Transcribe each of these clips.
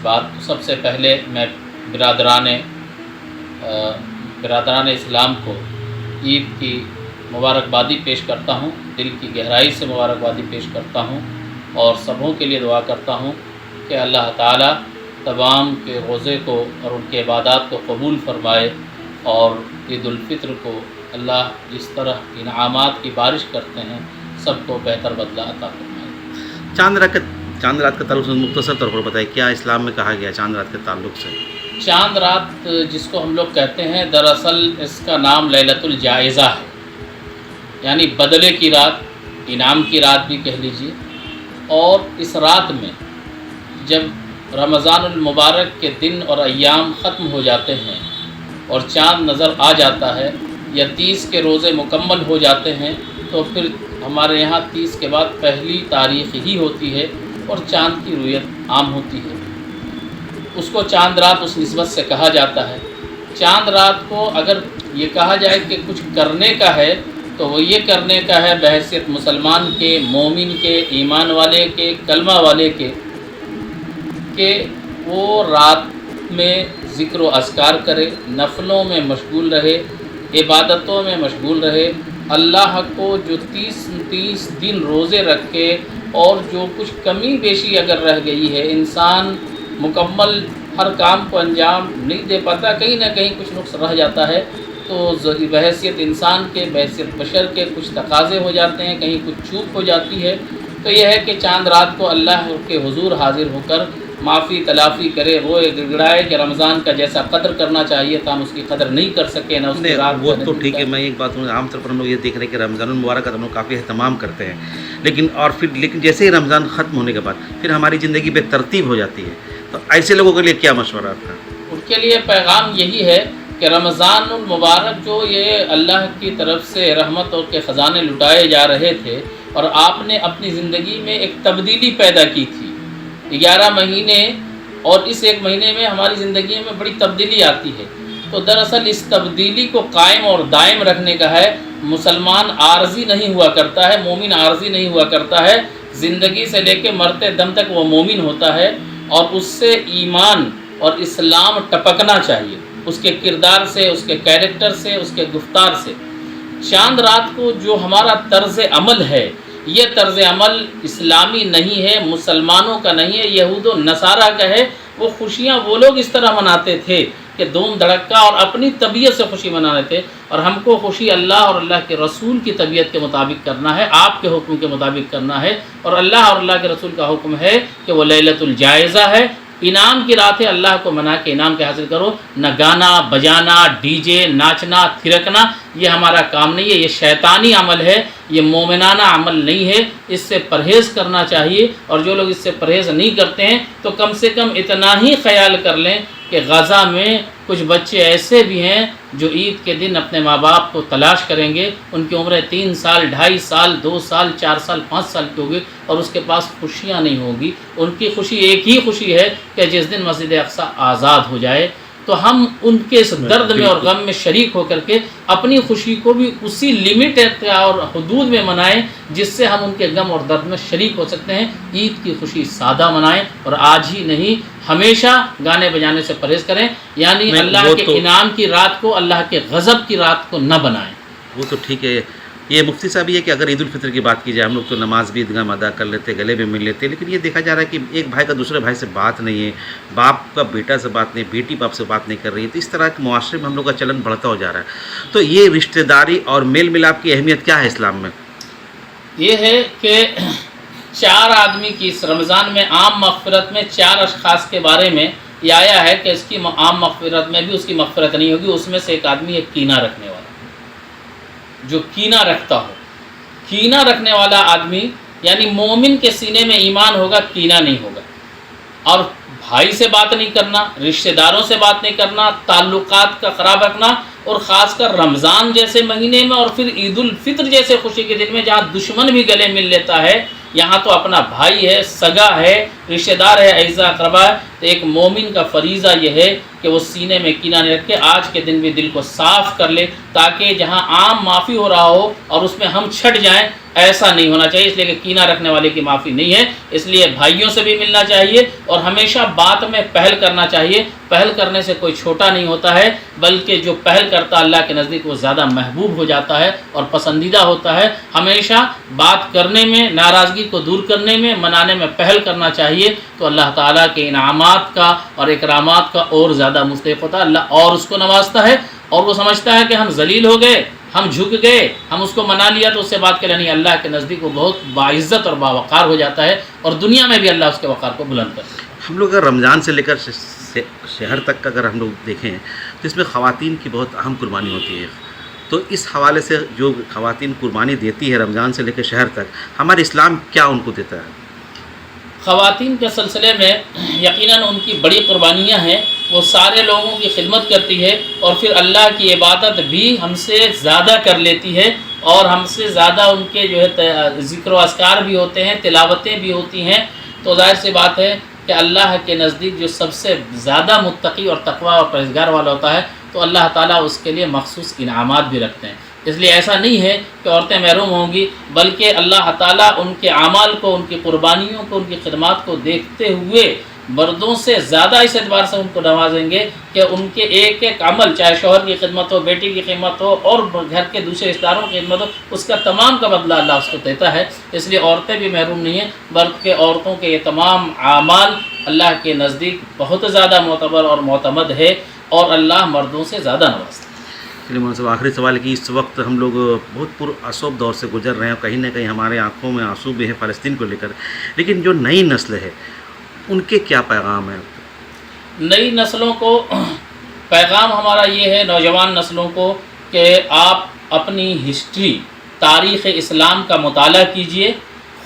بات، سب سے پہلے میں برادران اسلام کو عید کی مبارکبادی پیش کرتا ہوں، دل کی گہرائی سے مبارکبادی پیش کرتا ہوں، اور سبوں کے لیے دعا کرتا ہوں کہ اللہ تعالیٰ تمام کے روزے کو اور ان کے عبادات کو قبول فرمائے، اور عید الفطر کو اللہ جس طرح انعامات کی بارش کرتے ہیں سب کو بہتر بدلہ عطا فرمائے۔ چاند رات کا تعلق سے مختصر طور پر بتائیں، کیا اسلام میں کہا گیا چاند رات کے تعلق سے؟ چاند رات جس کو ہم لوگ کہتے ہیں، دراصل اس کا نام لیلۃ الجائزہ ہے، یعنی بدلے کی رات، انعام کی رات بھی کہہ لیجیے۔ اور اس رات میں جب رمضان المبارک کے دن اور ایام ختم ہو جاتے ہیں اور چاند نظر آ جاتا ہے، یا 30 کے روزے مکمل ہو جاتے ہیں، تو پھر ہمارے یہاں 30 کے بعد پہلی تاریخ ہی ہوتی ہے اور چاند کی رؤیت عام ہوتی ہے۔ اس کو چاند رات اس نسبت سے کہا جاتا ہے۔ چاند رات کو اگر یہ کہا جائے کہ کچھ کرنے کا ہے تو وہ یہ کرنے کا ہے بحیثیت مسلمان کے، مومن کے، ایمان والے کے، کلمہ والے کے، کہ وہ رات میں ذکر و اذکار کرے، نفلوں میں مشغول رہے، عبادتوں میں مشغول رہے، اللہ کو جو 30 دن روزے رکھے، اور جو کچھ کمی بیشی اگر رہ گئی ہے، انسان مکمل ہر کام کو انجام نہیں دے پاتا، کہیں نہ کہیں کچھ نقص رہ جاتا ہے، تو بحیثیت انسان کے، بحیثیت بشر کے کچھ تقاضے ہو جاتے ہیں، کہیں کچھ چوک ہو جاتی ہے، تو یہ ہے کہ چاند رات کو اللہ کے حضور حاضر ہو کر معافی تلافی کرے، روئے گڑگڑائے کہ رمضان کا جیسا قدر کرنا چاہیے تھا ہم اس کی قدر نہیں کر سکے، نہ اس کی رات وہ تو ٹھیک ہے۔ میں ایک بات ہوں، عام طور پر ہم لوگ یہ دیکھ رہے ہیں کہ رمضان المبارک کا ہم لوگ کافی اہتمام کرتے ہیں، لیکن جیسے ہی رمضان ختم ہونے کے بعد پھر ہماری زندگی بے ترتیب ہو جاتی ہے، تو ایسے لوگوں کے لیے کیا مشورہ آپ کا؟ ان کے لیے پیغام یہی ہے کہ رمضان المبارک جو یہ اللہ کی طرف سے رحمت اور کے خزانے لٹائے جا رہے تھے، اور آپ نے اپنی زندگی میں ایک تبدیلی پیدا کی تھی، 11 مہینے اور اس ایک مہینے میں ہماری زندگی میں بڑی تبدیلی آتی ہے، تو دراصل اس تبدیلی کو قائم اور دائم رکھنے کا ہے۔ مسلمان عارضی نہیں ہوا کرتا ہے، مومن عارضی نہیں ہوا کرتا ہے، زندگی سے لے کے مرتے دم تک وہ مومن ہوتا ہے، اور اس سے ایمان اور اسلام ٹپکنا چاہیے، اس کے کردار سے، اس کے کیریکٹر سے، اس کے گفتار سے۔ چاند رات کو جو ہمارا طرز عمل ہے، یہ طرز عمل اسلامی نہیں ہے، مسلمانوں کا نہیں ہے، یہود و نصارہ کا ہے۔ وہ خوشیاں وہ لوگ اس طرح مناتے تھے کہ دھوم دھڑکا اور اپنی طبیعت سے خوشی منانے تھے، اور ہم کو خوشی اللہ اور اللہ کے رسول کی طبیعت کے مطابق کرنا ہے، آپ کے حکم کے مطابق کرنا ہے، اور اللہ کے رسول کا حکم ہے کہ وہ لیلۃ الجائزہ ہے، انعام کی رات ہے، اللہ کو منا کے انعام کے حاصل کرو، نہ گانا بجانا، ڈی جے، ناچنا، تھرکنا، یہ ہمارا کام نہیں ہے، یہ شیطانی عمل ہے، یہ مومنانہ عمل نہیں ہے، اس سے پرہیز کرنا چاہیے۔ اور جو لوگ اس سے پرہیز نہیں کرتے ہیں تو کم سے کم اتنا ہی خیال کر لیں کہ غزہ میں کچھ بچے ایسے بھی ہیں جو عید کے دن اپنے ماں باپ کو تلاش کریں گے، ان کی عمریں 3 سال، 2.5 سال، 2 سال، 4 سال، 5 سال کی ہوگی، اور اس کے پاس خوشیاں نہیں ہوگی۔ ان کی خوشی ایک ہی خوشی ہے کہ جس دن مسجد اقصی آزاد ہو جائے، تو ہم ان کے اس درد میں اور غم میں شریک ہو کر کے اپنی خوشی کو بھی اسی لمٹ اور حدود میں منائیں جس سے ہم ان کے غم اور درد میں شریک ہو سکتے ہیں۔ عید کی خوشی سادہ منائیں، اور آج ہی نہیں ہمیشہ گانے بجانے سے پرہیز کریں، یعنی اللہ کے انعام کی رات کو اللہ کے غضب کی رات کو نہ بنائیں۔ وہ تو ٹھیک ہے۔ یہ مفتی صاحب یہ کہ اگر عید الفطر کی بات کی جائے، ہم لوگ تو نماز بھی عیدگاہ میں ادا کر لیتے، گلے بھی مل لیتے، لیکن یہ دیکھا جا رہا ہے کہ ایک بھائی کا دوسرے بھائی سے بات نہیں ہے، باپ کا بیٹا سے بات نہیں، بیٹی باپ سے بات نہیں کر رہی ہے، تو اس طرح کے معاشرے میں ہم لوگ کا چلن بڑھتا ہو جا رہا ہے۔ تو یہ رشتہ داری اور میل ملاپ کی اہمیت کیا ہے اسلام میں؟ یہ ہے کہ 4 آدمی کی اس رمضان میں عام مغفرت میں 4 اشخاص کے بارے میں یہ آیا ہے کہ اس کی عام مغفرت میں بھی اس کی مغفرت نہیں ہوگی۔ اس میں سے ایک آدمی ہے کینہ رکھنے والا، جو کینہ رکھتا ہو۔ کینہ رکھنے والا آدمی یعنی مومن کے سینے میں ایمان ہوگا، کینہ نہیں ہوگا، اور بھائی سے بات نہیں کرنا، رشتہ داروں سے بات نہیں کرنا، تعلقات کا خراب رکھنا، اور خاص کر رمضان جیسے مہینے میں اور پھر عید الفطر جیسے خوشی کے دن میں جہاں دشمن بھی گلے مل لیتا ہے، یہاں تو اپنا بھائی ہے، سگا ہے، رشتہ دار ہے، اعزا اقربا ہے، تو ایک مومن کا فریضہ یہ ہے کہ وہ سینے میں کینہ نہیں رکھے، آج کے دن بھی دل کو صاف کر لے، تاکہ جہاں عام معافی ہو رہا ہو اور اس میں ہم چھٹ جائیں، ایسا نہیں ہونا چاہیے، اس لیے کہ کینہ رکھنے والے کی معافی نہیں ہے۔ اس لیے بھائیوں سے بھی ملنا چاہیے اور ہمیشہ بات میں پہل کرنا چاہیے۔ پہل کرنے سے کوئی چھوٹا نہیں ہوتا ہے، بلکہ جو پہل کرتا اللہ کے نزدیک وہ زیادہ محبوب ہو جاتا ہے اور پسندیدہ ہوتا ہے۔ ہمیشہ بات کرنے میں، ناراضگی کو دور کرنے میں، منانے میں پہل کرنا چاہیے، تو اللہ تعالیٰ کے انعامات کا اور اکرامات کا اور زیادہ مستحق ہوتا ہے۔ اللہ اور اس کو نوازتا ہے، اور وہ سمجھتا ہے کہ ہم ذلیل ہو گئے، ہم جھک گئے، ہم اس کو منا لیا تو اس سے بات کے لیے نہیں، اللہ کے نزدیک وہ بہت باعزت اور باوقار ہو جاتا ہے، اور دنیا میں بھی اللہ اس کے وقار کو بلند کرتا ہے۔ ہم لوگ اگر رمضان سے لے کر شہر تک کا اگر ہم لوگ دیکھیں تو اس میں خواتین کی بہت اہم قربانی ہوتی ہے، تو اس حوالے سے جو خواتین قربانی دیتی ہے رمضان سے لے کر شہر تک، ہمارے اسلام کیا ان کو دیتا ہے؟ خواتین کے سلسلے میں یقیناً ان کی بڑی قربانیاں ہیں، وہ سارے لوگوں کی خدمت کرتی ہے اور پھر اللہ کی عبادت بھی ہم سے زیادہ کر لیتی ہے، اور ہم سے زیادہ ان کے جو ہے ذکر و اذکار بھی ہوتے ہیں، تلاوتیں بھی ہوتی ہیں، تو ظاہر سی بات ہے کہ اللہ کے نزدیک جو سب سے زیادہ متقی اور تقوی اور پرہیزگار والا ہوتا ہے، تو اللہ تعالیٰ اس کے لیے مخصوص انعامات بھی رکھتے ہیں۔ اس لیے ایسا نہیں ہے کہ عورتیں محروم ہوں گی، بلکہ اللہ تعالیٰ ان کے اعمال کو، ان کی قربانیوں کو، ان کی خدمات کو دیکھتے ہوئے مردوں سے زیادہ اس اعتبار سے ان کو نوازیں گے کہ ان کے ایک ایک عمل، چاہے شوہر کی خدمت ہو، بیٹی کی خدمت ہو، اور گھر کے دوسرے رشتہ داروں کی خدمت ہو، اس کا تمام کا بدلہ اللہ اس کو دیتا ہے۔ اس لیے عورتیں بھی محروم نہیں ہیں، بلکہ عورتوں کے یہ تمام اعمال اللہ کے نزدیک بہت زیادہ معتبر اور معتمد ہے، اور اللہ مردوں سے زیادہ نوازتا ہے۔ چلیے مولانا صاحب، آخری سوال ہے کہ اس وقت ہم لوگ بہت پراسوب دور سے گزر رہے ہیں، کہیں نہ کہیں ہمارے آنکھوں میں آنسو بھی ہے فلسطین کو لے کر، لیکن جو نئی نسل ہے ان کے کیا پیغام ہے؟ نئی نسلوں کو پیغام ہمارا یہ ہے، نوجوان نسلوں کو، کہ آپ اپنی ہسٹری، تاریخ اسلام کا مطالعہ کیجئے۔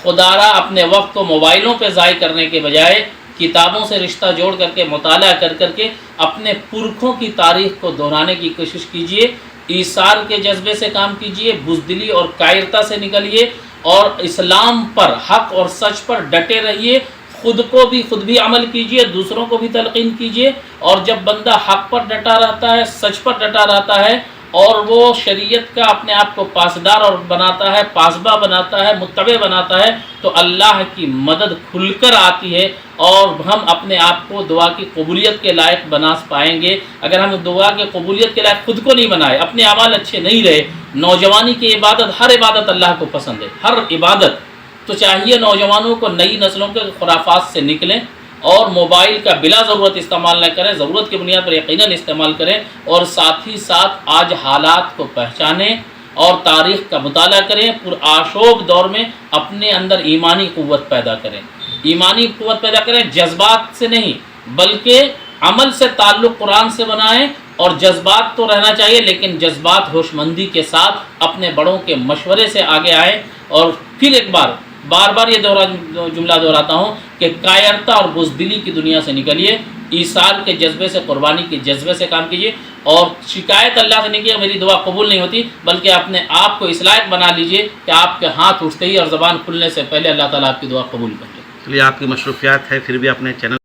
خدا را اپنے وقت کو موبائلوں پہ ضائع کرنے کے بجائے کتابوں سے رشتہ جوڑ کر کے، مطالعہ کر کر کے اپنے پرکھوں کی تاریخ کو دہرانے کی کوشش کیجئے۔ ایثار کے جذبے سے کام کیجئے، بزدلی اور کائرتا سے نکلیے، اور اسلام پر، حق اور سچ پر ڈٹے رہیے۔ خود بھی عمل کیجئے، دوسروں کو بھی تلقین کیجئے، اور جب بندہ حق پر ڈٹا رہتا ہے، سچ پر ڈٹا رہتا ہے، اور وہ شریعت کا اپنے آپ کو پاسدار اور بناتا ہے، پاسباں بناتا ہے، متبع بناتا ہے، تو اللہ کی مدد کھل کر آتی ہے، اور ہم اپنے آپ کو دعا کی قبولیت کے لائق بنا پائیں گے۔ اگر ہم دعا کی قبولیت کے لائق خود کو نہیں بنائے، اپنے اعمال اچھے نہیں رہے، نوجوانی کی عبادت، ہر عبادت اللہ کو پسند ہے، ہر عبادت، تو چاہیے نوجوانوں کو نئی نسلوں کے خرافات سے نکلیں، اور موبائل کا بلا ضرورت استعمال نہ کریں، ضرورت کی بنیاد پر یقیناً استعمال کریں، اور ساتھ ہی ساتھ آج حالات کو پہچانیں اور تاریخ کا مطالعہ کریں۔ پرآشوب دور میں اپنے اندر ایمانی قوت پیدا کریں، ایمانی قوت پیدا کریں، جذبات سے نہیں بلکہ عمل سے تعلق قرآن سے بنائیں، اور جذبات تو رہنا چاہیے لیکن جذبات ہوش مندی کے ساتھ اپنے بڑوں کے مشورے سے آگے آئیں۔ اور پھر ایک بار یہ جملہ دہراتا ہوں کہ کائرتا اور بزدلی کی دنیا سے نکلیے، ایثار کے جذبے سے، قربانی کے جذبے سے کام کیجیے، اور شکایت اللہ سے نہیں کہ میری دعا قبول نہیں ہوتی، بلکہ اپنے آپ کو اس لائق بنا لیجئے کہ آپ کے ہاتھ اٹھتے ہی اور زبان کھلنے سے پہلے اللہ تعالیٰ آپ کی دعا قبول کر لے۔ چلیے، آپ کی مصروفیات ہے، پھر بھی اپنے چینل